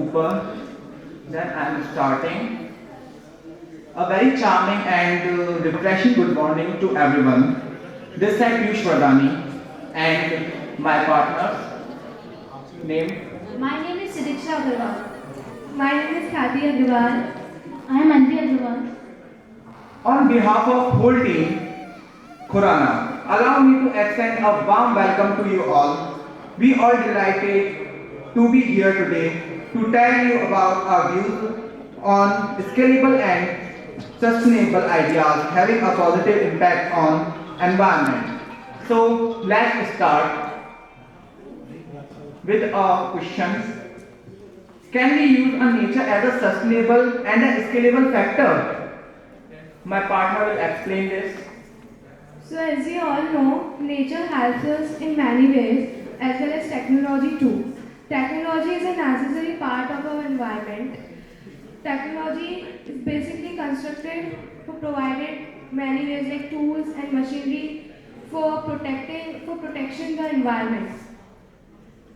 ऊपर. Then I am starting. A very charming and refreshing good morning to everyone. This is Piyush Vardani and my partner's name. My name is Sidiksha Agarwal. My name is Khati Agarwal. I am Anvi Agarwal. On behalf of whole team, Khurana, allow me to extend a warm welcome to you all. We all delighted to be here today to tell you about our views on scalable and sustainable ideas having a positive impact on environment. So let's start with our questions. Can we use a nature as a sustainable and a scalable factor? My partner will explain this. So, as we all know, nature helps us in many ways as well as technology too. Technology is a necessary part of our environment. Technology is basically constructed for provided many ways like tools and machinery for protection the environment.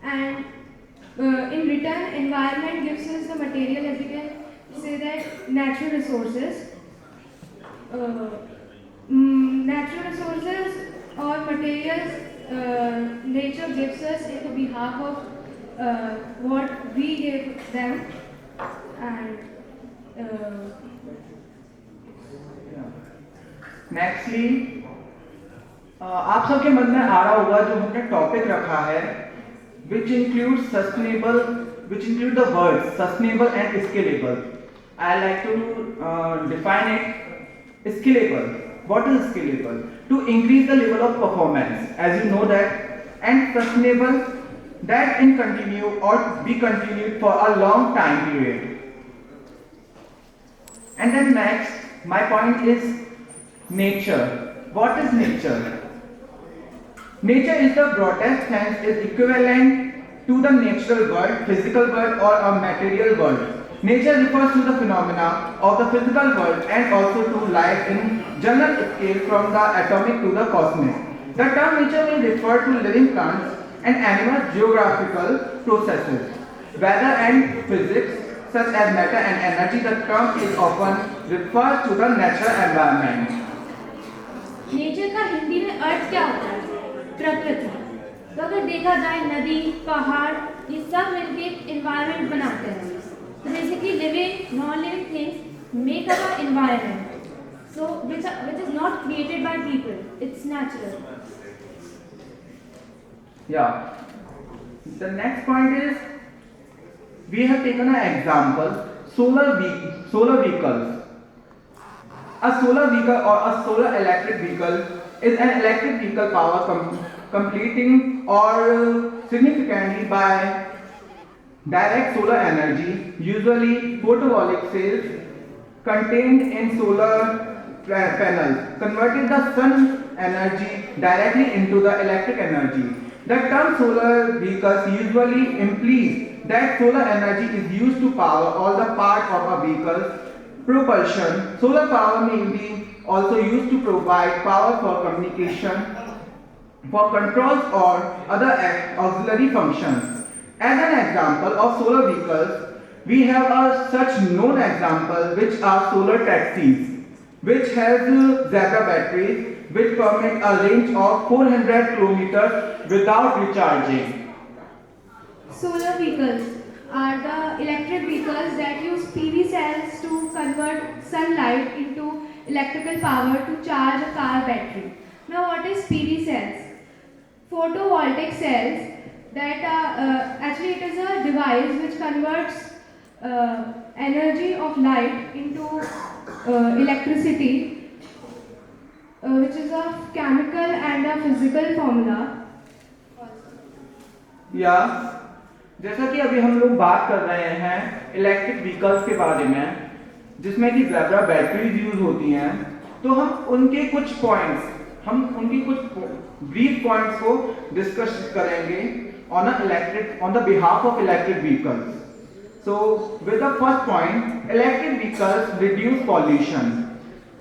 And in return, environment gives us the material, as we can say that natural resources. Natural resources or materials nature gives us in the behalf of what we give them and nextly आप सबके मन में आ रहा होगा जो हमने topic रखा है which includes sustainable, which include the words sustainable and scalable. I like to define it. Scalable. What is scalable? To increase the level of performance, as you know that, and sustainable, that in continue or be continued for a long time period. And then next, my point is nature. What is nature? Nature is the broadest sense is equivalent to the natural world, physical world or a material world. Nature refers to the phenomena of the physical world and also to life in general scale from the atomic to the cosmic. The term nature will refer to living plants and animal geographical processes. Weather and physics such as matter and energy, the term is often refers to the natural environment. Nature का हिंदी में अर्थ क्या होता है? प्रकृति. तो अगर देखा जाए नदी, पहाड़, ये सब मिलके एक एनवायरनमेंट बनाते हैं. So basically living, non-living things make up our environment. So which is not created by people. It's natural. Yeah. The next point is we have taken an example solar vehicles. A solar vehicle or a solar electric vehicle is an electric vehicle power completing or significantly by direct solar energy, usually photovoltaic cells contained in solar panels, converting the sun energy directly into the electric energy. The term solar vehicles usually implies that solar energy is used to power all the parts of a vehicle's propulsion. Solar power may be also used to provide power for communication, for controls or other auxiliary functions. As an example of solar vehicles, we have a such known example which are solar taxis, which has zebra batteries which permit a range of 400 kilometers without recharging. Solar vehicles are the electric vehicles that use PV cells to convert sunlight into electrical power to charge a car battery. Now, what is PV cells? Photovoltaic cells that actually it is a device which converts energy of light into electricity, which is a chemical and a physical formula. या जैसा कि अभी हम लोग बात कर रहे हैं इलेक्ट्रिक व्हीकल्स के बारे में जिसमें कि ज़ेब्रा बैटरीज यूज होती हैं, तो हम उनके कुछ ब्रीफ पॉइंट्स को डिस्कस करेंगे on the behalf of electric vehicles. So with the first point, electric vehicles reduce pollution.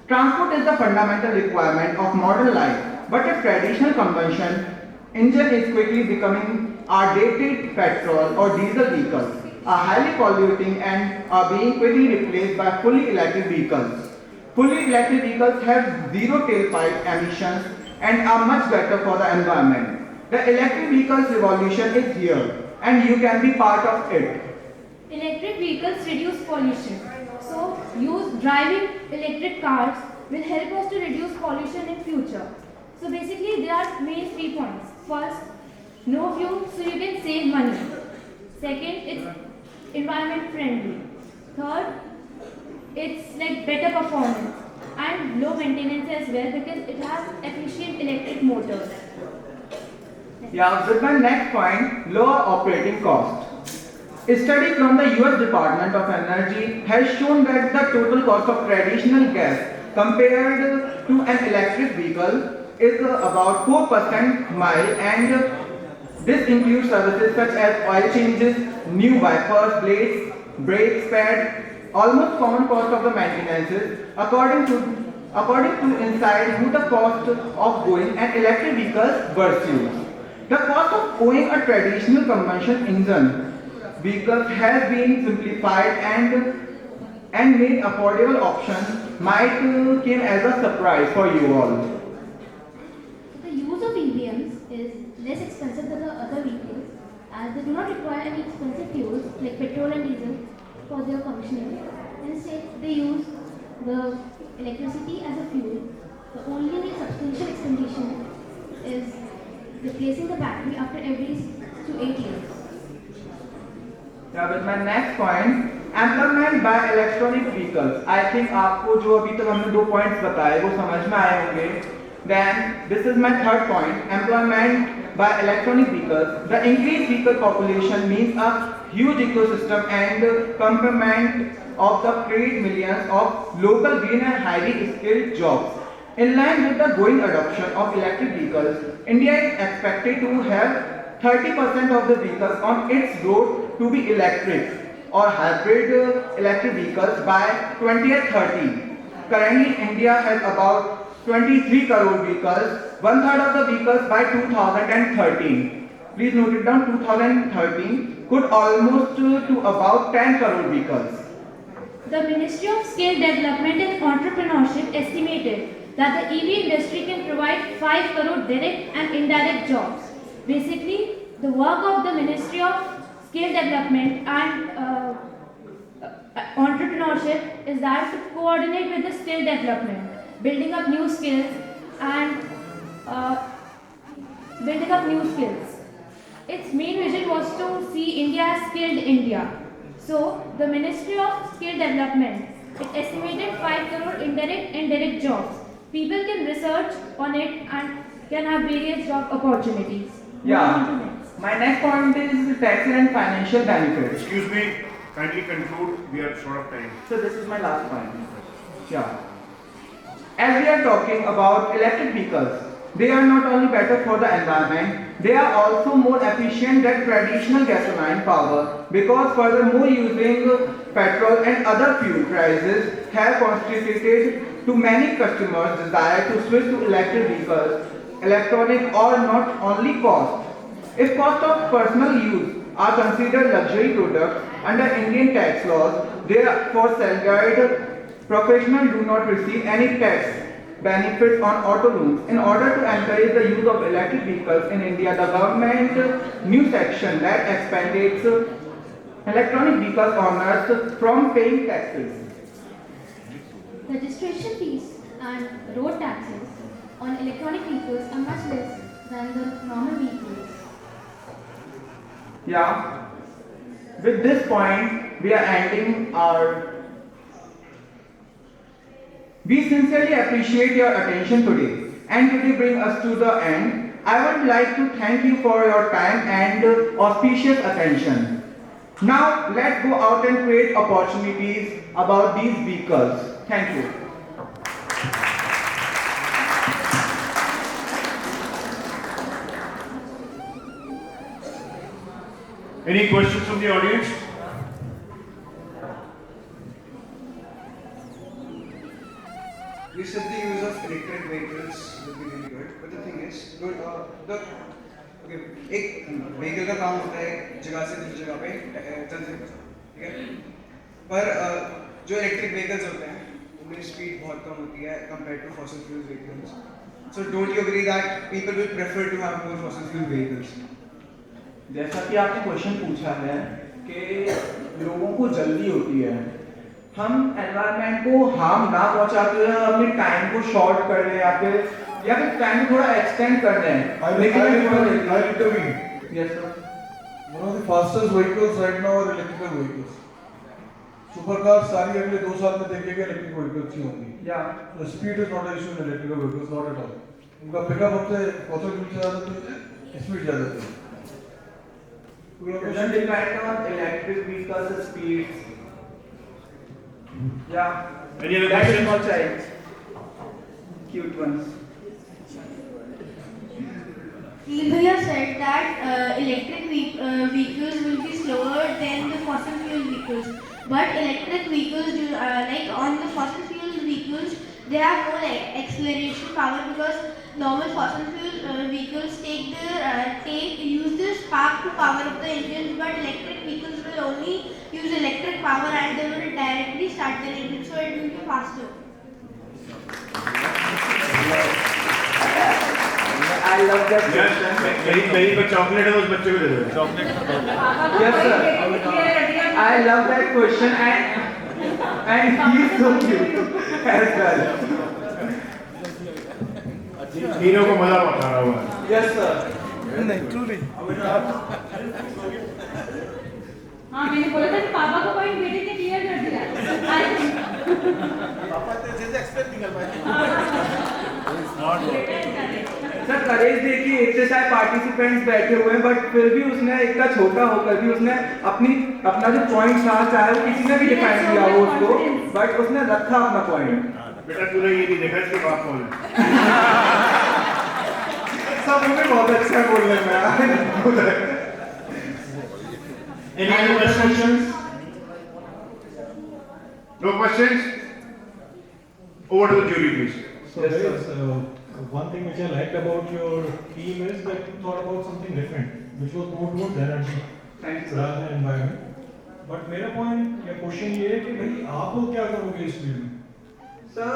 Transport is the fundamental requirement of modern life, but a traditional combustion engine is quickly becoming outdated petrol or diesel vehicles. are highly polluting and are being quickly replaced by fully electric vehicles. Fully electric vehicles have zero tailpipe emissions and are much better for the environment. The electric vehicles revolution is here and you can be part of it. Electric vehicles reduce pollution. So, driving electric cars will help us to reduce pollution in future. So basically, there are main 3 points. First, no fuel, so you can save money. Second, it's environment friendly. Third, it's like better performance and low maintenance as well because it has efficient electric motors. Yeah, with my next point, lower operating cost. A study from the US Department of Energy has shown that the total cost of traditional gas compared to an electric vehicle is about 4% mile, and this includes services such as oil changes, new wipers, blades, brakes, pad, almost common cost of the maintenances. According to Inside who the cost of going an electric vehicle versus the cost of owning a traditional combustion engine vehicles has been simplified and made affordable option might came as a surprise for you all. The use of EVMs is less expensive than the other vehicles as they do not require any expensive fuels like petrol and diesel for their functioning. Instead, they use the electricity as a fuel. The only substantial expenditure is replacing the battery after every 6 to 8 years. Now with my next point, employment by electronic vehicles. I think आपको जो अभी तक हमने 2 points बताए वो समझ में आए होंगे. Then this is my third point, employment by electronic vehicles. The increased vehicle population means a huge ecosystem and complement of the create millions of local green and highly skilled jobs. In line with the growing adoption of electric vehicles, India is expected to have 30% of the vehicles on its road to be electric or hybrid electric vehicles by 2030. Currently, India has about 23 crore vehicles, one third of the vehicles by 2013. Please note it down, 2013 could almost to about 10 crore vehicles. The Ministry of Skill Development and Entrepreneurship estimated that the EV industry can provide 5 crore direct and indirect jobs. Basically, the work of the Ministry of Skill Development and Entrepreneurship is that to coordinate with the skill development, building up new skills and building up new skills. Its main vision was to see India as skilled India. So, the Ministry of Skill Development, it estimated 5 crore indirect and direct jobs. People can research on it and can have various job opportunities. Yeah. My next point is tax and financial benefits. Excuse me, kindly conclude. We are short of time. So this is my last point. Yeah. As we are talking about electric vehicles, they are not only better for the environment, they are also more efficient than traditional gasoline power because furthermore using petrol and other fuel prices have contributed to many customers' desire to switch to electric vehicles. Electronic or not only cost. If cost of personal use are considered luxury products under Indian tax laws, therefore salaried professionals do not receive any tax benefits on auto loans. In order to encourage the use of electric vehicles in India, the government new section that expanded electronic vehicles owners from paying taxes. Registration fees and road taxes on electronic vehicles are much less than the normal vehicles. Yeah. With this point, we are ending our. We sincerely appreciate your attention today, and today bring us to the end. I would like to thank you for your time and auspicious attention. Now, let's go out and create opportunities about these vehicles. Thank you. Any questions from the audience? You said the use of electric vehicles will be really good, but the thing is, okay, एक vehicle का काम होता है एक जगह से दूसरी जगह पे चल सकता है, ठीक है, पर जो इलेक्ट्रिक व्हीकल्स होते हैं उनमें स्पीड बहुत कम होती है compare to fossil fuel vehicles. So don't you agree that people will prefer to have more fossil fuel vehicles? जैसा कि आपने क्वेश्चन पूछा है कि लोगों को जल्दी होती है, हम एनवायरनमेंट को हार्म ना पहुंचाते हुए अपने टाइम को शॉर्ट कर दें या फिर टाइम को थोड़ा एक्सटेंड कर दें. लेकिन yes sir, One of the fastest vehicles right now are electrical vehicles. Supercars सारी अगले 2 साल में देखिएगा electric vehicles ही होंगी. या The speed is not an issue in electrical vehicles, not at all. उनका पिकअप हमसे fossil fuel से ज़्यादा तो स्पीड ज़्यादा थी. doesn't depend on electric vehicles speeds. Yeah. Any other That is questions? not child. Cute ones. Bhaiya said that electric vehicles will be slower than the fossil fuel vehicles. But electric vehicles, like on the fossil fuel vehicles, they have more acceleration power because normal fossil fuel vehicles use the spark to power up the engines, but electric vehicles will only use electric power and they will directly start their engine, so it will be faster. I love that Yes, question. कहीं पर chocolate है उस बच्चे को दे दो. Chocolate. Yes sir. I love that question and he is so cute as well. तीनों को मजा बता रहा हुआ है. Yes sir. हाँ मैंने बोला था कि पापा को पॉइंट बेटे ने क्लियर कर दिया. पापा तो जैसे एक्सप्लेन नहीं कर पाए. सर करेज देखिए, इतने सारे पार्टिसिपेंट्स बैठे हुए हैं बट फिर भी उसने इतना छोटा होकर भी उसने अपना जो पॉइंट था, चाहे वो किसी ने भी डिफाइन किया हो उसको, बट उसने रखा अपना पॉइंट. बेटा तूने ये नहीं देखा इसके बाप कौन है. सब मुझे बहुत अच्छा है बोलने में. Any other questions? No questions? Over to the jury, please. So there is one thing which I liked about your team is that you thought about something different, which was more towards energy Thank you. rather than environment. But मेरा point या question ये है कि भाई आप लोग क्या करोगे इस फील्ड में? सर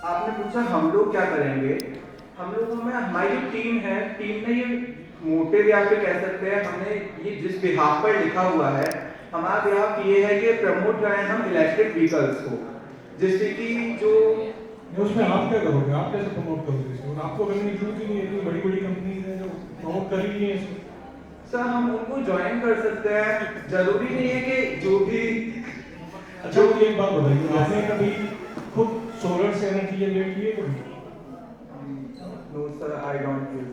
आपने पूछा हम लोग क्या करेंगे. हम लोगों में हमारी जो टीम है, टीम में ये मोटिव या फिर कह सकते हैं हमने ये जिस बिहाफ पर लिखा हुआ है, हमारा बिहाफ ये है कि प्रमोट करें हम इलेक्ट्रिक व्हीकल्स को, जिससे कि जो उसमें आप क्या करोगे? आप कैसे प्रमोट करोगे इसको? और आपको करने की जरूरत ही नहीं है, इतनी बड़ी बड़ी कंपनीज हैं जो प्रमोट कर रही हैं इसको. सर हम उनको ज्वाइन कर सकते हैं, जरूरी नहीं है कि जो भी. अच्छा मुझे एक बात बताइए, आपने कभी खुद सोलर से एनर्जी जनरेट की है कभी? No sir I don't use.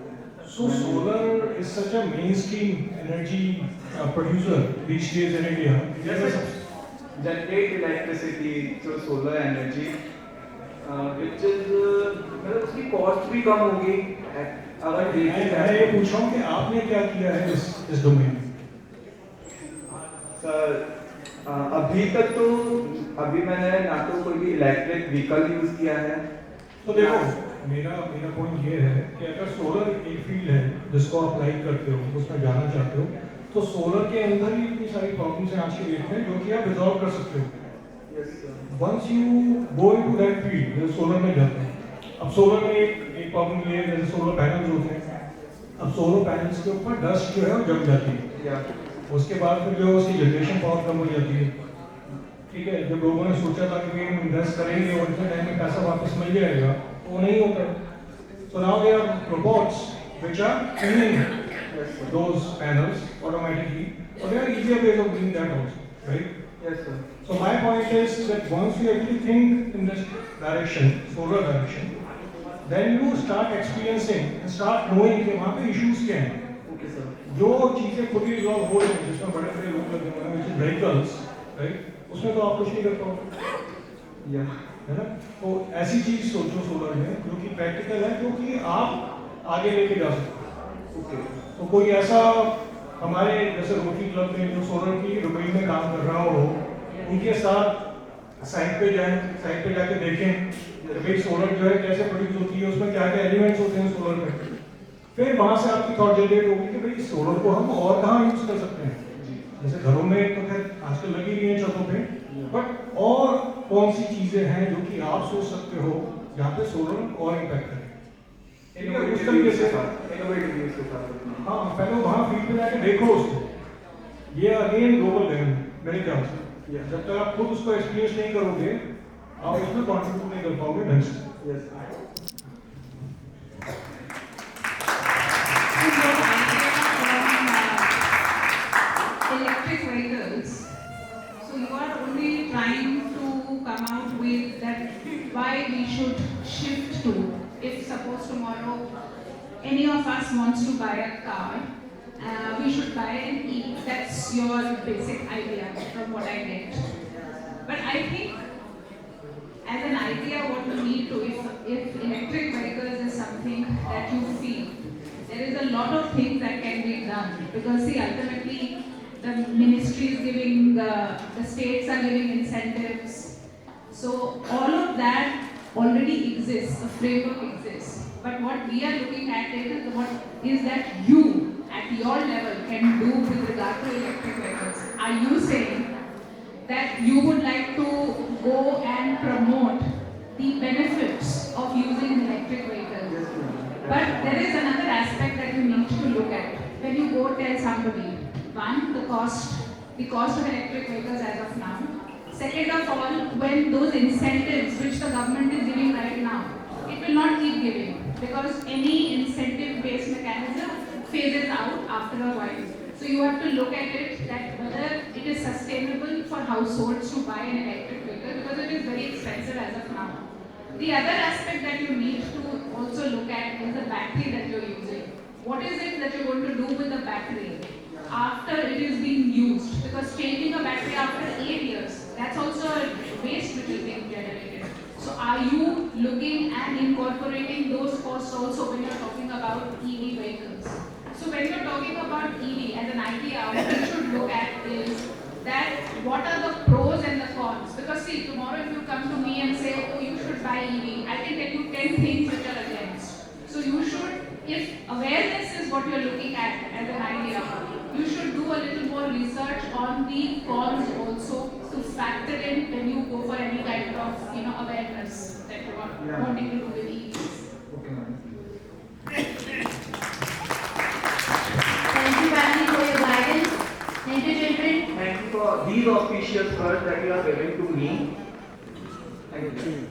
So solar is such a mainstream energy producer these days in India. Yes, generate electricity through solar energy, which is मतलब उसकी कॉस्ट भी कम होगी अगर मैं ये पूछ रहा हूँ कि आपने क्या किया है इस डोमेन में? सर अभी तक तो मैंने ना तो कोई भी इलेक्ट्रिक व्हीकल यूज किया है. तो देखो मेरा पॉइंट ये है कि अगर सोलर एक फील्ड है जिसको आप लाइक करते हो, उसमें जाना चाहते हो, तो सोलर के अंदर ही इतनी सारी प्रॉब्लम्स हैं आज की डेट में जो कि आप रिजॉल्व कर सकते हो. Yes, sir. Once you go into that field जैसे सोलर में जाते हैं. अब सोलर में एक प्रॉब्लम ये है, जैसे सोलर पैनल्स होते हैं, अब सोलर पैनल्स के ऊपर डस्ट जो है वो जम जाती है. Yeah. उसके बाद फिर जो उसकी जनरेशन पावर कम हो जाती है. ठीक है, जब लोगों ने सोचा था कि हम इन्वेस्ट करेंगे और इतने टाइम में पैसा वापस मिल जाएगा, वो नहीं होता. So now there are robots which are cleaning those panels automatically, or there are easier ways of doing that also, right? Yes, sir. So my point is that once you actually think in this direction, solar direction, then you start experiencing and start knowing कि वहाँ पे issues क्या हैं. Okay, sir. जो चीजें खुद ही resolve हो रही हैं, जिसमें बड़े बड़े लोग लगे हुए हैं, which is vehicles, right? उसमें तो आप कुछ नहीं कर पाओगे. Yeah. है ना? तो ऐसी चीज सोचो सोलर में जो कि प्रैक्टिकल है, जो कि आप आगे लेके जा सकते हो. Okay. तो कोई ऐसा हमारे जैसे रोटरी क्लब में जो सोलर की डोमेन में काम कर रहा हो, उनके साथ साइट पे जाएं, साइट पे जाके देखें कि भाई सोलर जो है कैसे प्रोड्यूस होती है, उसमें क्या क्या एलिमेंट्स होते हैं सोलर में, फिर वहाँ से आपकी थॉट जनरेट होगी कि भाई सोलर को हम और कहाँ यूज कर सकते हैं। जैसे घरों में तो खैर आजकल लगी हुई है छतों पे, बट और कौन सी चीजें हैं जो कि आप सोच सकते हो जहाँ पे सोलर और इम्पैक्ट करे। उस तरीके से हाँ, पहले वहाँ फील्ड पे जाके देखो उसको। ये अगेन ग्लोबल लेवल मेरे ख्याल से, जब तक आप खुद उसको एक्सपीरियंस नहीं करोगे आप उसमें कॉन्ट्रीब्यूट नहीं कर पाओगे ढंग से। Electric vehicles. So you are only trying to come out with that why we should shift to. If suppose tomorrow any of us wants to buy a car, we should buy an E. That's your basic idea from what I get. But I think as an idea what you need to, if electric vehicles is something that you feel, there is a lot of things that can be done. Because see, ultimately the ministry is giving, the states are giving incentives. So all of that already exists, the framework exists. But what we are looking at is what is that you at your level can do with regard to electric vehicles. Are you saying that you would like to go and promote the benefits of using electric vehicles? But there is another aspect that you need to look at. When you go tell somebody, one, the cost of electric vehicles as of now. Second of all, when those incentives which the government is giving right now, it will not keep giving because any incentive-based mechanism phases out after a while. So you have to look at it that whether it is sustainable for households to buy an electric vehicle because it is very expensive as of now. The other aspect that you need to also look at is the battery that you're using. What is it that you're going to do with the battery after it is being used? Because changing a battery after 8 years, that's also a waste which is being generated. So are you looking and incorporating those costs also when you're talking about EV vehicles? So when you're talking about EV as an idea, what you should look at is that what are the pros and the cons? Because see, tomorrow if you come to me and say, oh, you should buy EV, I can tell you 10 things which are against. So you should, if awareness is what you're looking at as an idea, you should do a little more research on the cons also to factor in when you go for any kind of awareness that you are wanting to do with EVs. Thank you, family, for your guidance. Thank you, children. Thank you for these auspicious words that you are giving to me. Thank you.